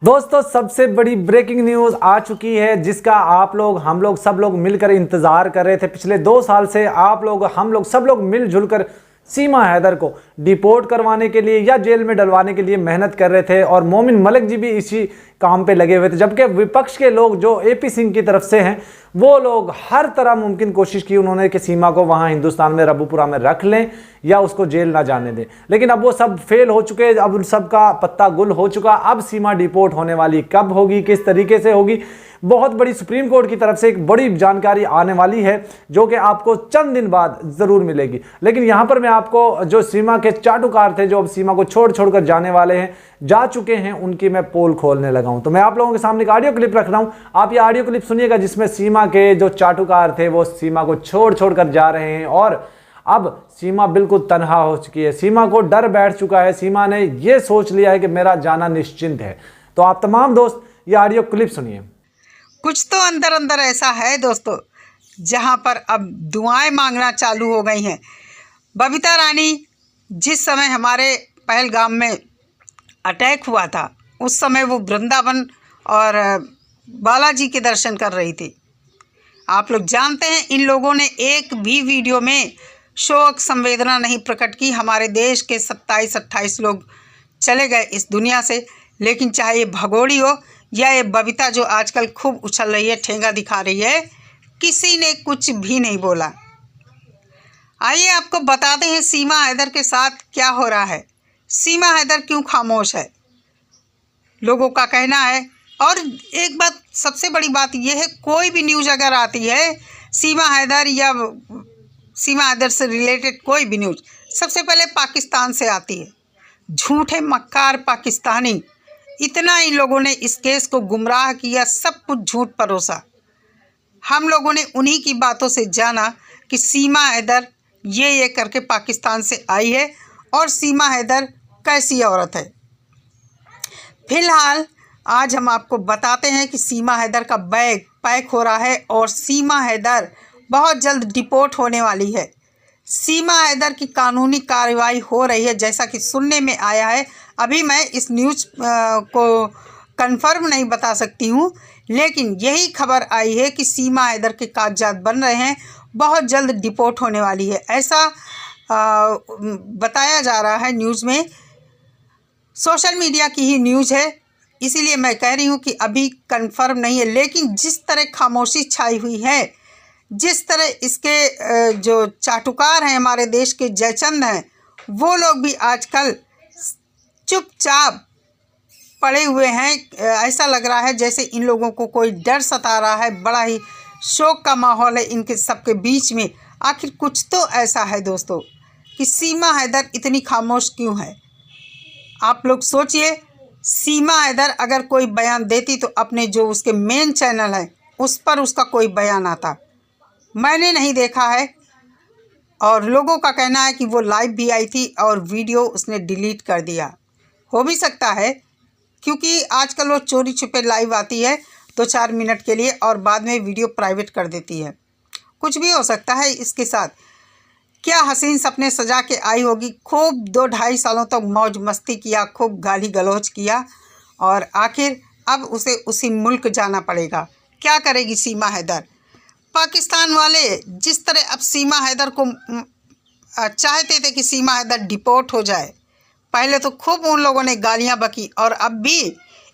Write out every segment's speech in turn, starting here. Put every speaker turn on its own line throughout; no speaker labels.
दोस्तों सबसे बड़ी ब्रेकिंग न्यूज आ चुकी है जिसका हम लोग सब लोग मिलकर इंतजार कर रहे थे। पिछले 2 साल से हम लोग सब लोग मिलजुल कर सीमा हैदर को डिपोर्ट करवाने के लिए या जेल में डलवाने के लिए मेहनत कर रहे थे और मोमिन मलिक जी भी इसी काम पे लगे हुए थे। जबकि विपक्ष के लोग जो एपी सिंह की तरफ से हैं वो लोग हर तरह मुमकिन कोशिश की उन्होंने कि सीमा को वहां हिंदुस्तान में रबूपुरा में रख लें या उसको जेल ना जाने दें, लेकिन अब वो सब फेल हो चुके। अब उन सब का पत्ता गुल हो चुका। अब सीमा डिपोर्ट होने वाली कब होगी, किस तरीके से होगी, बहुत बड़ी सुप्रीम कोर्ट की तरफ से एक बड़ी जानकारी आने वाली है जो कि आपको चंद दिन बाद जरूर मिलेगी। लेकिन यहां पर मैं आपको जो सीमा के चाटुकार थे जो अब सीमा को छोड़ कर जाने वाले हैं, जा चुके हैं, उनकी मैं पोल खोलने लगा हूं। तो मैं आप लोगों के सामने एक ऑडियो क्लिप रख रहा हूं, आप ये ऑडियो क्लिप सुनिएगा जिसमें सीमा के जो चाटुकार थे वो सीमा को छोड़ कर जा रहे हैं और अब सीमा बिल्कुल तनहा हो चुकी है। सीमा को डर बैठ चुका है। सीमा ने यह सोच लिया है कि मेरा जाना निश्चिंत है। तो आप तमाम दोस्त ये ऑडियो क्लिप सुनिए।
कुछ तो अंदर अंदर ऐसा है दोस्तों जहां पर अब दुआएं मांगना चालू हो गई हैं। बबीता रानी जिस समय हमारे पहलगाम में अटैक हुआ था उस समय वो वृंदावन और बालाजी के दर्शन कर रही थी। आप लोग जानते हैं इन लोगों ने एक भी वीडियो में शोक संवेदना नहीं प्रकट की। हमारे देश के 27-28 लोग चले गए इस दुनिया से, लेकिन चाहे ये भगोड़ी हो या ये बबीता जो आजकल खूब उछल रही है, ठेंगा दिखा रही है, किसी ने कुछ भी नहीं बोला। आइए आपको बताते हैं सीमा हैदर के साथ क्या हो रहा है। सीमा हैदर क्यों खामोश है, लोगों का कहना है। और एक बात, सबसे बड़ी बात यह है, कोई भी न्यूज़ अगर आती है सीमा हैदर या सीमा हैदर से रिलेटेड कोई भी न्यूज़ सबसे पहले पाकिस्तान से आती है। झूठे मक्कार पाकिस्तानी, इतना इन लोगों ने इस केस को गुमराह किया, सब कुछ झूठ परोसा। हम लोगों ने उन्हीं की बातों से जाना कि सीमा हैदर ये करके पाकिस्तान से आई है और सीमा हैदर कैसी औरत है। फिलहाल आज हम आपको बताते हैं कि सीमा हैदर का बैग पैक हो रहा है और सीमा हैदर बहुत जल्द डिपोर्ट होने वाली है। सीमा हैदर की कानूनी कार्रवाई हो रही है जैसा कि सुनने में आया है। अभी मैं इस न्यूज़ को कंफर्म नहीं बता सकती हूँ, लेकिन यही खबर आई है कि सीमा हैदर के कागजात बन रहे हैं, बहुत जल्द डिपोर्ट होने वाली है, ऐसा बताया जा रहा है न्यूज़ में। सोशल मीडिया की ही न्यूज़ है, इसीलिए मैं कह रही हूँ कि अभी कंफर्म नहीं है। लेकिन जिस तरह खामोशी छाई हुई है, जिस तरह इसके जो चाटुकार हैं हमारे देश के जयचंद हैं, वो लोग भी आजकल चुपचाप पड़े हुए हैं। ऐसा लग रहा है जैसे इन लोगों को कोई डर सता रहा है। बड़ा ही शोक का माहौल है इनके सबके बीच में। आखिर कुछ तो ऐसा है दोस्तों कि सीमा हैदर इतनी खामोश क्यों है। आप लोग सोचिए, सीमा हैदर अगर कोई बयान देती तो अपने जो उसके मेन चैनल है उस पर उसका कोई बयान आता। मैंने नहीं देखा है और लोगों का कहना है कि वो लाइव भी आई थी और वीडियो उसने डिलीट कर दिया। हो भी सकता है क्योंकि आजकल वो चोरी छुपे लाइव आती है 2-4 मिनट के लिए और बाद में वीडियो प्राइवेट कर देती है। कुछ भी हो सकता है इसके साथ। क्या हसीन सपने सजा के आई होगी, खूब 2-2.5 सालों तक मौज मस्ती किया, खूब गाली गलौज किया और आखिर अब उसे उसी मुल्क जाना पड़ेगा। क्या करेगी सीमा हैदर। पाकिस्तान वाले जिस तरह अब सीमा हैदर को चाहते थे कि सीमा हैदर डिपोर्ट हो जाए, पहले तो खूब उन लोगों ने गालियां बकी और अब भी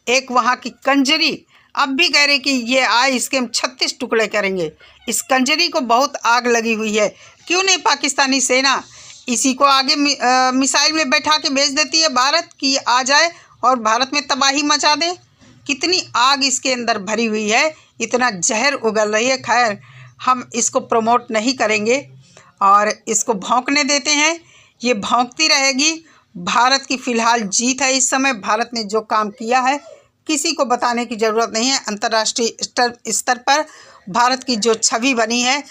एक वहाँ की कंजरी अब भी कह रहे कि ये आए इसके हम 36 टुकड़े करेंगे। इस कंजरी को बहुत आग लगी हुई है। क्यों नहीं पाकिस्तानी सेना इसी को आगे मिसाइल में बैठा के भेज देती है भारत की आ जाए और भारत में तबाही मचा दे। कितनी आग इसके अंदर भरी हुई है, इतना जहर उगल रही है। खैर हम इसको प्रमोट नहीं करेंगे और इसको भौंकने देते हैं, ये भौंकती रहेगी। भारत की फ़िलहाल जीत है इस समय। भारत ने जो काम किया है किसी को बताने की ज़रूरत नहीं है। अंतर्राष्ट्रीय स्तर पर भारत की जो छवि बनी है,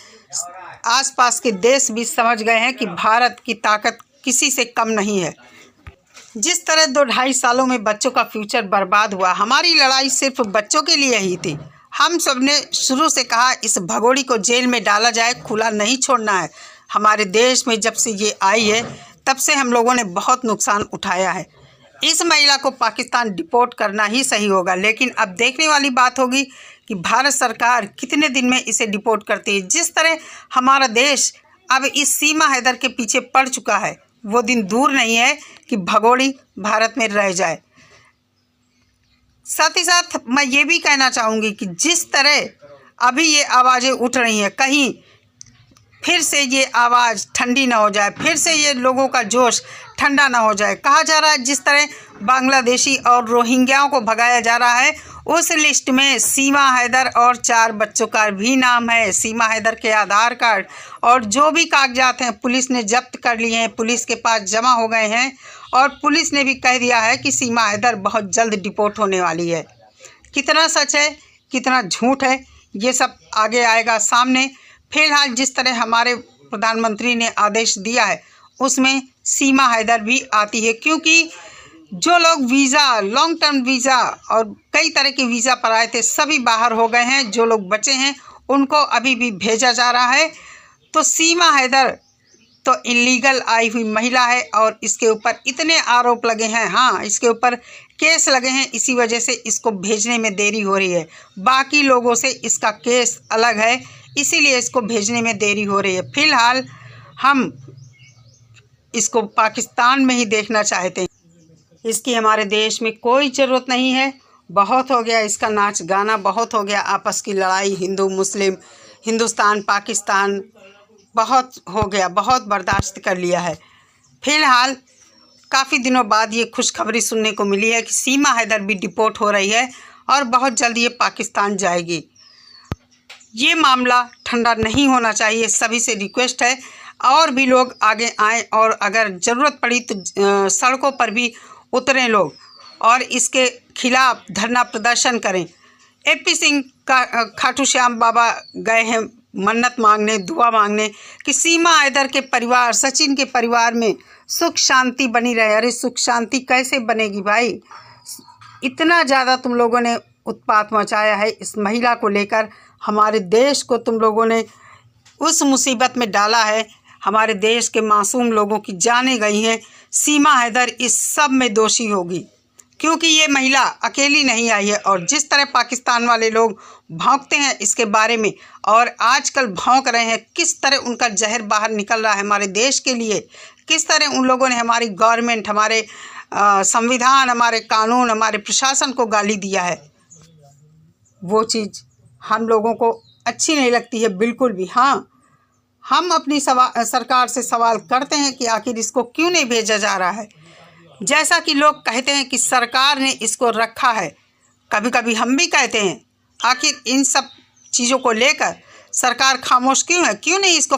आसपास के देश भी समझ गए हैं कि भारत की ताकत किसी से कम नहीं है। जिस तरह 2-2.5 सालों में बच्चों का फ्यूचर बर्बाद हुआ, हमारी लड़ाई सिर्फ बच्चों के लिए ही थी। हम सब ने शुरू से कहा इस भगोड़ी को जेल में डाला जाए, खुला नहीं छोड़ना है। हमारे देश में जब से ये आई है तब से हम लोगों ने बहुत नुकसान उठाया है। इस महिला को पाकिस्तान डिपोर्ट करना ही सही होगा। लेकिन अब देखने वाली बात होगी कि भारत सरकार कितने दिन में इसे डिपोर्ट करती है। जिस तरह हमारा देश अब इस सीमा हैदर के पीछे पड़ चुका है, वो दिन दूर नहीं है कि भगोड़ी भारत में रह जाए। साथ ही साथ मैं ये भी कहना चाहूँगी कि जिस तरह अभी ये आवाज़ें उठ रही हैं, कहीं फिर से ये आवाज़ ठंडी ना हो जाए, फिर से ये लोगों का जोश ठंडा ना हो जाए। कहा जा रहा है जिस तरह बांग्लादेशी और रोहिंग्याओं को भगाया जा रहा है, उस लिस्ट में सीमा हैदर और 4 बच्चों का भी नाम है। सीमा हैदर के आधार कार्ड और जो भी कागजात हैं पुलिस ने जब्त कर लिए हैं, पुलिस के पास जमा हो गए हैं और पुलिस ने भी कह दिया है कि सीमा हैदर बहुत जल्द डिपोर्ट होने वाली है। कितना सच है, कितना झूठ है, ये सब आगे आएगा सामने। फिलहाल जिस तरह हमारे प्रधानमंत्री ने आदेश दिया है उसमें सीमा हैदर भी आती है, क्योंकि जो लोग वीज़ा, लॉन्ग टर्म वीज़ा और कई तरह के वीज़ा पर आए थे सभी बाहर हो गए हैं। जो लोग बचे हैं उनको अभी भी भेजा जा रहा है। तो सीमा हैदर तो इलीगल आई हुई महिला है और इसके ऊपर इतने आरोप लगे हैं, हाँ इसके ऊपर केस लगे हैं, इसी वजह से इसको भेजने में देरी हो रही है। बाकी लोगों से इसका केस अलग है, इसीलिए इसको भेजने में देरी हो रही है। फिलहाल हम इसको पाकिस्तान में ही देखना चाहते हैं। इसकी हमारे देश में कोई ज़रूरत नहीं है। बहुत हो गया इसका नाच गाना, बहुत हो गया आपस की लड़ाई, हिंदू मुस्लिम, हिंदुस्तान पाकिस्तान, बहुत हो गया, बहुत बर्दाश्त कर लिया है। फिलहाल काफ़ी दिनों बाद ये खुशखबरी सुनने को मिली है कि सीमा हैदर भी डिपोर्ट हो रही है और बहुत जल्द ये पाकिस्तान जाएगी। ये मामला ठंडा नहीं होना चाहिए, सभी से रिक्वेस्ट है। और भी लोग आगे आएँ और अगर ज़रूरत पड़ी तो सड़कों पर भी उतरें लोग और इसके खिलाफ धरना प्रदर्शन करें। एपी सिंह का खाटू श्याम बाबा गए हैं मन्नत मांगने, दुआ मांगने कि सीमा हैदर के परिवार, सचिन के परिवार में सुख शांति बनी रहे। अरे सुख शांति कैसे बनेगी भाई? इतना ज़्यादा तुम लोगों ने उत्पात मचाया है इस महिला को लेकर, हमारे देश को तुम लोगों ने उस मुसीबत में डाला है। हमारे देश के मासूम लोगों की जानें गई हैं। सीमा हैदर इस सब में दोषी होगी, क्योंकि ये महिला अकेली नहीं आई है। और जिस तरह पाकिस्तान वाले लोग भौंकते हैं इसके बारे में और आजकल भौंक रहे हैं, किस तरह उनका जहर बाहर निकल रहा है हमारे देश के लिए, किस तरह उन लोगों ने हमारी गवर्नमेंट, हमारे संविधान, हमारे कानून, हमारे प्रशासन को गाली दिया है, वो चीज़ हम लोगों को अच्छी नहीं लगती है बिल्कुल भी। हाँ, हम अपनी सरकार से सवाल करते हैं कि आखिर इसको क्यों नहीं भेजा जा रहा है। जैसा कि लोग कहते हैं कि सरकार ने इसको रखा है, कभी कभी हम भी कहते हैं आखिर इन सब चीज़ों को लेकर सरकार खामोश क्यों है, क्यों नहीं इसको